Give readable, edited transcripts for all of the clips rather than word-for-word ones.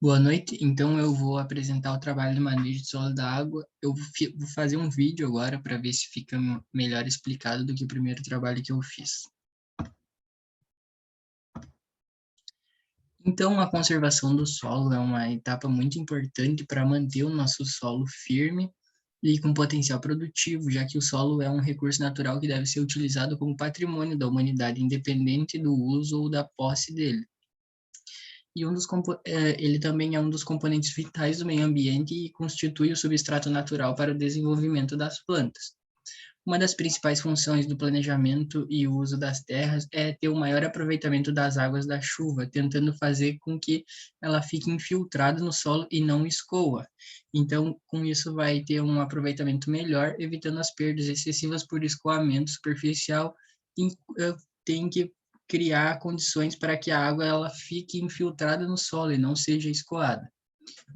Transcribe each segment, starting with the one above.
Boa noite. Então, eu vou apresentar o trabalho de manejo de solo da água. Eu vou fazer um vídeo agora para ver se fica melhor explicado do que o primeiro trabalho que eu fiz. Então, a conservação do solo é uma etapa muito importante para manter o nosso solo firme e com potencial produtivo, já que o solo é um recurso natural que deve ser utilizado como patrimônio da humanidade, independente do uso ou da posse dele. E ele também é um dos componentes vitais do meio ambiente e constitui o substrato natural para o desenvolvimento das plantas. Uma das principais funções do planejamento e uso das terras é ter o maior aproveitamento das águas da chuva, tentando fazer com que ela fique infiltrada no solo e não escoa. Então, com isso, vai ter um aproveitamento melhor, evitando as perdas excessivas por escoamento superficial. E, tem que criar condições para que a água ela fique infiltrada no solo e não seja escoada.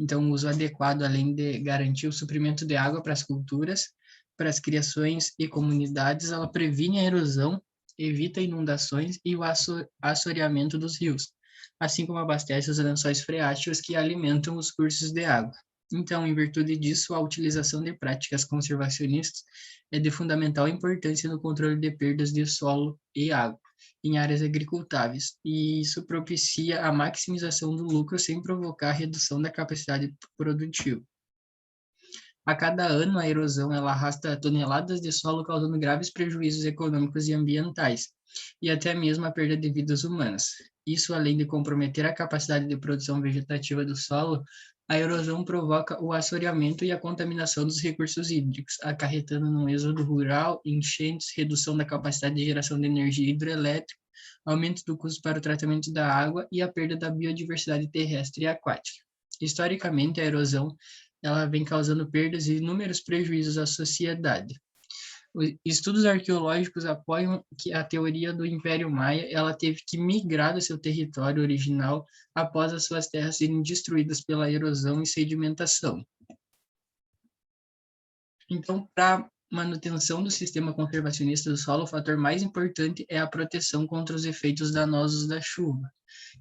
Então, o uso adequado, além de garantir o suprimento de água para as culturas, para as criações e comunidades, ela previne a erosão, evita inundações e o assoreamento dos rios, assim como abastece os lençóis freáticos que alimentam os cursos de água. Então, em virtude disso, a utilização de práticas conservacionistas é de fundamental importância no controle de perdas de solo e água em áreas agricultáveis, e isso propicia a maximização do lucro sem provocar redução da capacidade produtiva. A cada ano, a erosão ela arrasta toneladas de solo, causando graves prejuízos econômicos e ambientais, e até mesmo a perda de vidas humanas. Isso, além de comprometer a capacidade de produção vegetativa do solo, a erosão provoca o assoreamento e a contaminação dos recursos hídricos, acarretando no êxodo rural, enchentes, redução da capacidade de geração de energia hidrelétrica, aumento do custo para o tratamento da água e a perda da biodiversidade terrestre e aquática. Historicamente, a erosão ela vem causando perdas e inúmeros prejuízos à sociedade. Estudos arqueológicos apoiam que a teoria do Império Maia ela teve que migrar do seu território original após as suas terras serem destruídas pela erosão e sedimentação. Então, para manutenção do sistema conservacionista do solo, o fator mais importante é a proteção contra os efeitos danosos da chuva,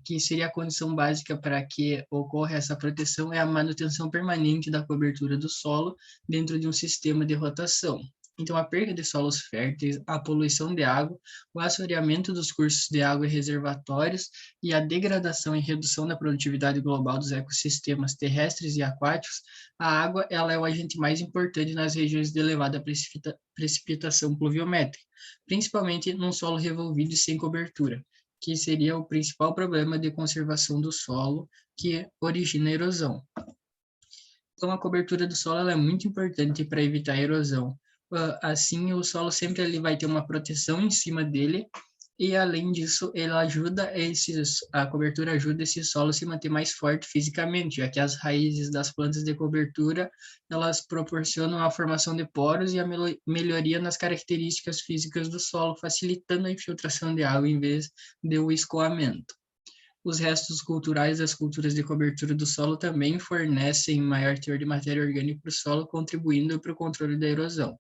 que seria a condição básica para que ocorra essa proteção é a manutenção permanente da cobertura do solo dentro de um sistema de rotação. Então, a perda de solos férteis, a poluição de água, o assoreamento dos cursos de água e reservatórios e a degradação e redução da produtividade global dos ecossistemas terrestres e aquáticos, a água ela é o agente mais importante nas regiões de elevada precipitação pluviométrica, principalmente num solo revolvido e sem cobertura, que seria o principal problema de conservação do solo que origina a erosão. Então, a cobertura do solo ela é muito importante para evitar a erosão. Assim, o solo sempre ele vai ter uma proteção em cima dele e, além disso, a cobertura ajuda esse solo a se manter mais forte fisicamente, já que as raízes das plantas de cobertura, elas proporcionam a formação de poros e a melhoria nas características físicas do solo, facilitando a infiltração de água em vez de o escoamento. Os restos culturais das culturas de cobertura do solo também fornecem maior teor de matéria orgânica para o solo, contribuindo para o controle da erosão.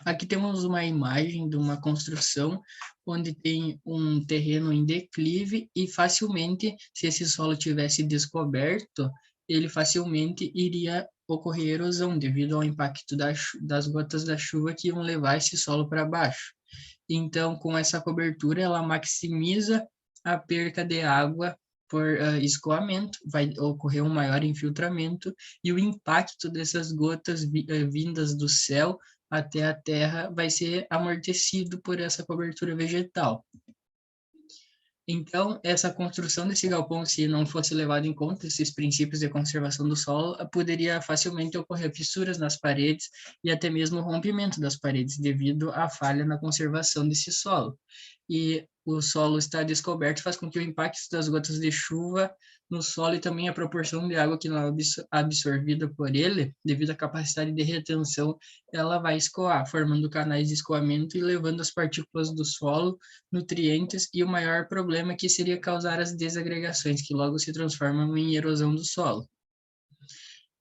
Aqui temos uma imagem de uma construção onde tem um terreno em declive e facilmente, se esse solo tivesse descoberto, ele facilmente iria ocorrer erosão devido ao impacto das gotas da chuva que iam levar esse solo para baixo. Então, com essa cobertura, ela maximiza a perca de água por escoamento, vai ocorrer um maior infiltramento e o impacto dessas gotas vindas do céu até a terra vai ser amortecido por essa cobertura vegetal. Então, essa construção desse galpão, se não fosse levado em conta esses princípios de conservação do solo, poderia facilmente ocorrer fissuras nas paredes e até mesmo rompimento das paredes devido à falha na conservação desse solo. E o solo estar descoberto faz com que o impacto das gotas de chuva no solo e também a proporção de água que não é absorvida por ele, devido à capacidade de retenção, ela vai escoar, formando canais de escoamento e levando as partículas do solo, nutrientes e o maior problema que seria causar as desagregações, que logo se transformam em erosão do solo.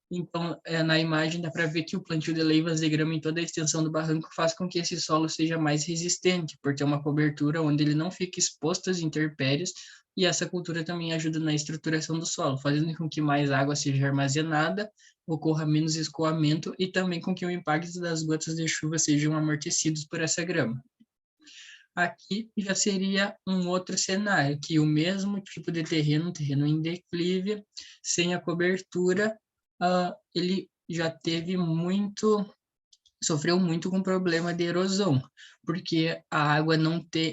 Então, na imagem dá para ver que o plantio de leivas de grama em toda a extensão do barranco faz com que esse solo seja mais resistente, por ter uma cobertura onde ele não fica exposto às intempéries, e essa cultura também ajuda na estruturação do solo, fazendo com que mais água seja armazenada, ocorra menos escoamento e também com que o impacto das gotas de chuva sejam amortecidos por essa grama. Aqui já seria um outro cenário, que o mesmo tipo de terreno, um terreno em declive, sem a cobertura, ele já sofreu muito com problema de erosão, porque a água não tem,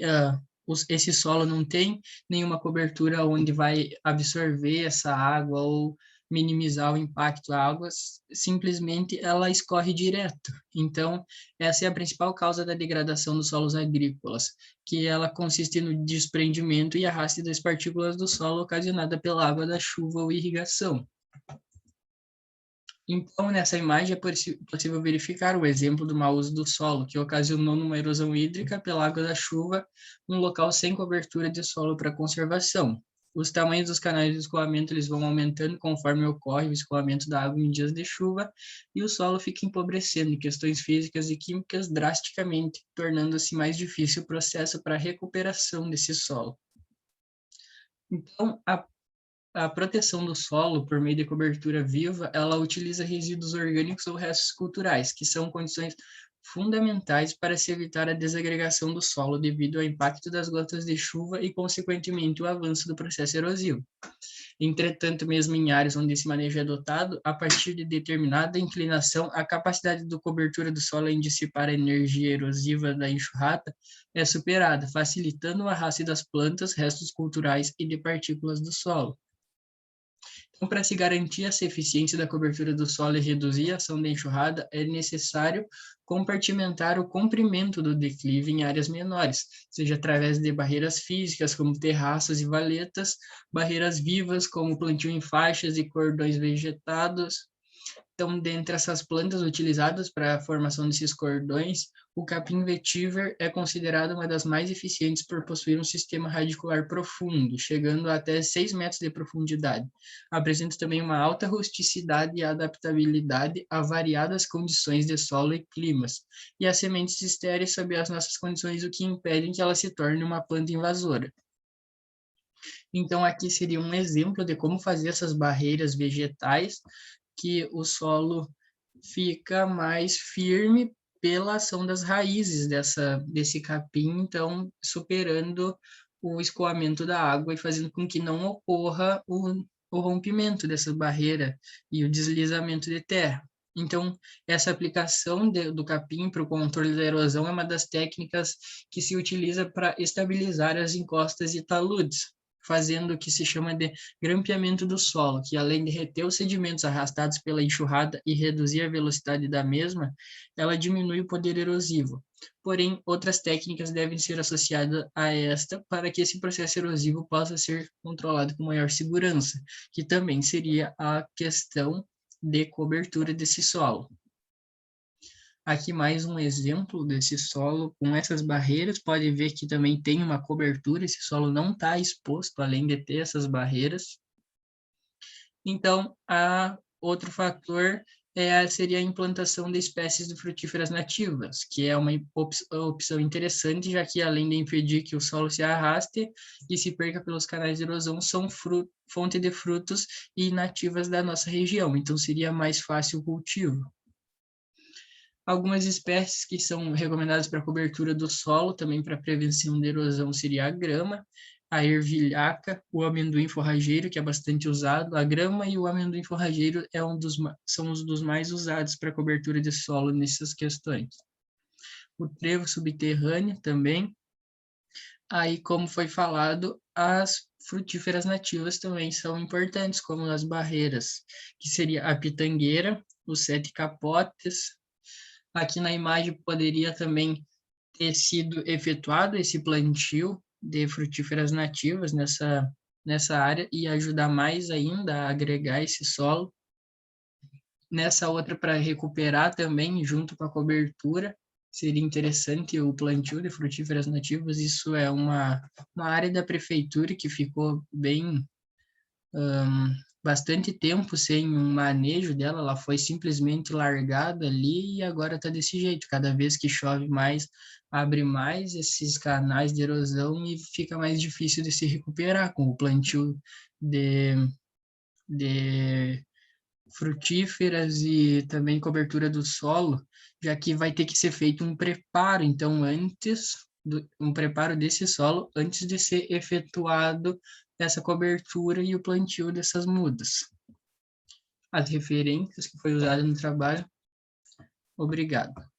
esse solo não tem nenhuma cobertura onde vai absorver essa água ou minimizar o impacto. A água simplesmente ela escorre direto. Então, essa é a principal causa da degradação dos solos agrícolas, que ela consiste no desprendimento e arraste das partículas do solo ocasionada pela água da chuva ou irrigação. Então, nessa imagem é possível verificar o exemplo do mau uso do solo, que ocasionou numa erosão hídrica pela água da chuva, um local sem cobertura de solo para conservação. Os tamanhos dos canais de escoamento eles vão aumentando conforme ocorre o escoamento da água em dias de chuva, e o solo fica empobrecendo em questões físicas e químicas drasticamente, tornando-se mais difícil o processo para a recuperação desse solo. Então, a proteção do solo por meio de cobertura viva, ela utiliza resíduos orgânicos ou restos culturais, que são condições fundamentais para se evitar a desagregação do solo devido ao impacto das gotas de chuva e, consequentemente, o avanço do processo erosivo. Entretanto, mesmo em áreas onde esse manejo é adotado, a partir de determinada inclinação, a capacidade de cobertura do solo em dissipar a energia erosiva da enxurrada é superada, facilitando o arraste das plantas, restos culturais e de partículas do solo. Então, para se garantir essa eficiência da cobertura do solo e reduzir a ação da enxurrada, é necessário compartimentar o comprimento do declive em áreas menores, seja através de barreiras físicas, como terraços e valetas, barreiras vivas, como plantio em faixas e cordões vegetados. Então, dentre essas plantas utilizadas para a formação desses cordões, o capim vetiver é considerado uma das mais eficientes por possuir um sistema radicular profundo, chegando a até 6 metros de profundidade. Apresenta também uma alta rusticidade e adaptabilidade a variadas condições de solo e climas, e as sementes estéreis sob as nossas condições, o que impede que ela se torne uma planta invasora. Então, aqui seria um exemplo de como fazer essas barreiras vegetais, que o solo fica mais firme pela ação das raízes desse capim, então superando o escoamento da água e fazendo com que não ocorra o rompimento dessa barreira e o deslizamento de terra. Então, essa aplicação do capim para o controle da erosão é uma das técnicas que se utiliza para estabilizar as encostas e taludes, fazendo o que se chama de grampeamento do solo, que além de reter os sedimentos arrastados pela enxurrada e reduzir a velocidade da mesma, ela diminui o poder erosivo. Porém, outras técnicas devem ser associadas a esta para que esse processo erosivo possa ser controlado com maior segurança, que também seria a questão de cobertura desse solo. Aqui mais um exemplo desse solo com essas barreiras, pode ver que também tem uma cobertura, esse solo não está exposto, além de ter essas barreiras. Então, outro fator seria a implantação de espécies de frutíferas nativas, que é uma opção interessante, já que além de impedir que o solo se arraste e se perca pelos canais de erosão, são fonte de frutos e nativas da nossa região, então seria mais fácil o cultivo. Algumas espécies que são recomendadas para cobertura do solo, também para prevenção de erosão, seria a grama, a ervilhaca, o amendoim forrageiro, que é bastante usado. A grama e o amendoim forrageiro são os dos mais usados para cobertura de solo nessas questões. O trevo subterrâneo também. Aí, como foi falado, as frutíferas nativas também são importantes, como as barreiras, que seria a pitangueira, os sete capotes. Aqui na imagem poderia também ter sido efetuado esse plantio de frutíferas nativas nessa área e ajudar mais ainda a agregar esse solo. Nessa outra, para recuperar também, junto com a cobertura, seria interessante o plantio de frutíferas nativas. Isso é uma área da prefeitura que ficou bem bastante tempo sem um manejo dela, ela foi simplesmente largada ali e agora está desse jeito. Cada vez que chove mais, abre mais esses canais de erosão e fica mais difícil de se recuperar com o plantio de, de frutíferas e também cobertura do solo, já que vai ter que ser feito um preparo, então, um preparo desse solo antes de ser efetuado essa cobertura e o plantio dessas mudas. As referências que foi usada no trabalho. Obrigado.